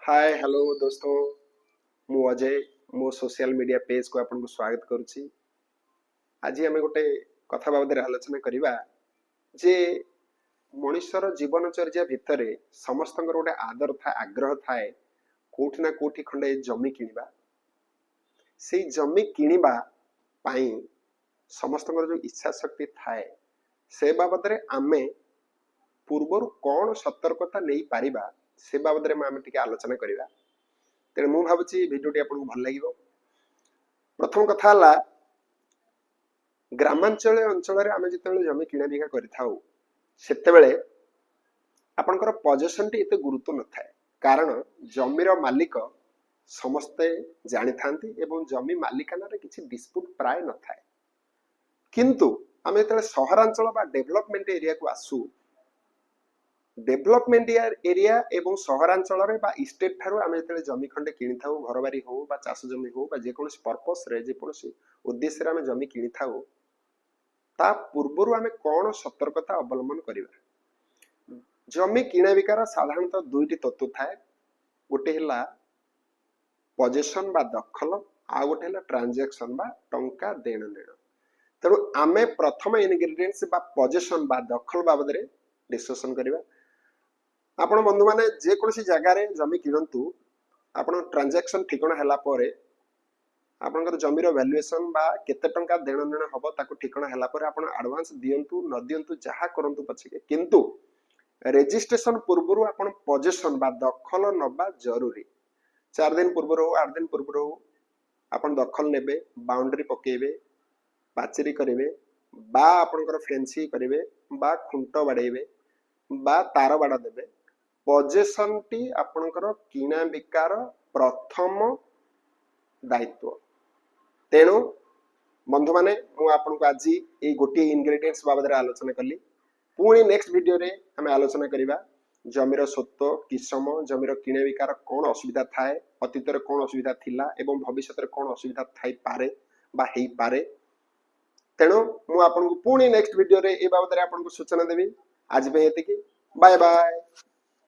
Hi hello दोस्तों मु अजय मो सोशल मीडिया पेज को आपन को स्वागत करुच्ची। आज आम गोटे कथा बाबद आलोचना करवा जे मनुष्यर जीवनचर्या भितर समस्त गोटे आदर था आग्रह थाए कोठी ना कोठी खंडे जमी किणवा से जमी किणवा पाई समस्त जो इच्छा शक्ति थाए से बाबद आमे पूर्वर कौन सतर्कता नहीं पारिबा से बाबद में आम टिके आलोचना करवा। तेणु मु भावुची भिडियोटी आपको भल लगे। प्रथम कथा है ग्रामांचल अंचल आम जो जमी किणा बिका करते आपणकर पजेसन टी एते गुरुत्व न थाए कारण जमीर मालिक समस्ते जानी थांती एवं जमी मालिकाना किसी डिस्प्यूट प्राय न थाए। किंतु आम जो सहरांचल बा डेवलपमेंट एरिया को आसू डेवलपमेंट एरिया एवं सहरांचल स्टेट ठारू आम जो जमी खंडे कि घर बारी हो चाष जमी हो जेकोसी पर्पस जेकोसी उद्देश्य आम जमी कि ता पूर्वर आम कौन सतर्कता अवलंबन करवा। जमी किणा बिकार साधारणतः दुईटी तत्व थाए गोटे है पजेसन बा दखल आ गोटे है ट्रांजैक्शन बा टंका देण नेण। तेणु आम प्रथम इनग्रेडिएंट्स बा पजेसन बा दखल बाबद डिस्कशन करवा। आपण बंधु माने जेकोसी जगार जमी किणतु आपण ट्रांजैक्शन ठिकणा हैला परे आपनकर जमीर वैल्यूएशन बा केते टंका देण नेण हबो ताको ठिकणा हैला परे आपण एडवांस दियंतु न दियंतु जहा करंतु पछके किंतु रजिस्ट्रेशन पूर्वरु आपण पोजीशन बा दखल नबा जरूरी। 4 दिन पूर्वर हो 8 दिन पूर्वर हो आपण दखल नेबे बाउंड्री पकेबे पाचेरी करेबे बा आपनकर फेंसी करेबे बा खुंट बाडेबे बा तार बाडा देबे पजेसन टी आपनकर किणा बिकार प्रथम दायित्व। तेणु बंधु माने मु आपनको आज ये गोटे इनग्रेडिएंट्स बाबद आलोचना कली। पुणी नेक्स्ट वीडियो रे हमें आलोचना करिबा जमीर स्वत्व किसम जमीर किणा बिकार कौन असुविधा थाए अतीत रे कौन असुविधा थिला एवं भविष्य रे कौन असुविधा थाई पारे बा हेई पारे। तेणु मु आपनको पुणी नेक्स्ट वीडियो रे ए बाबद आपनको सूचना देबी। आज पे एतिकी बाय बाय।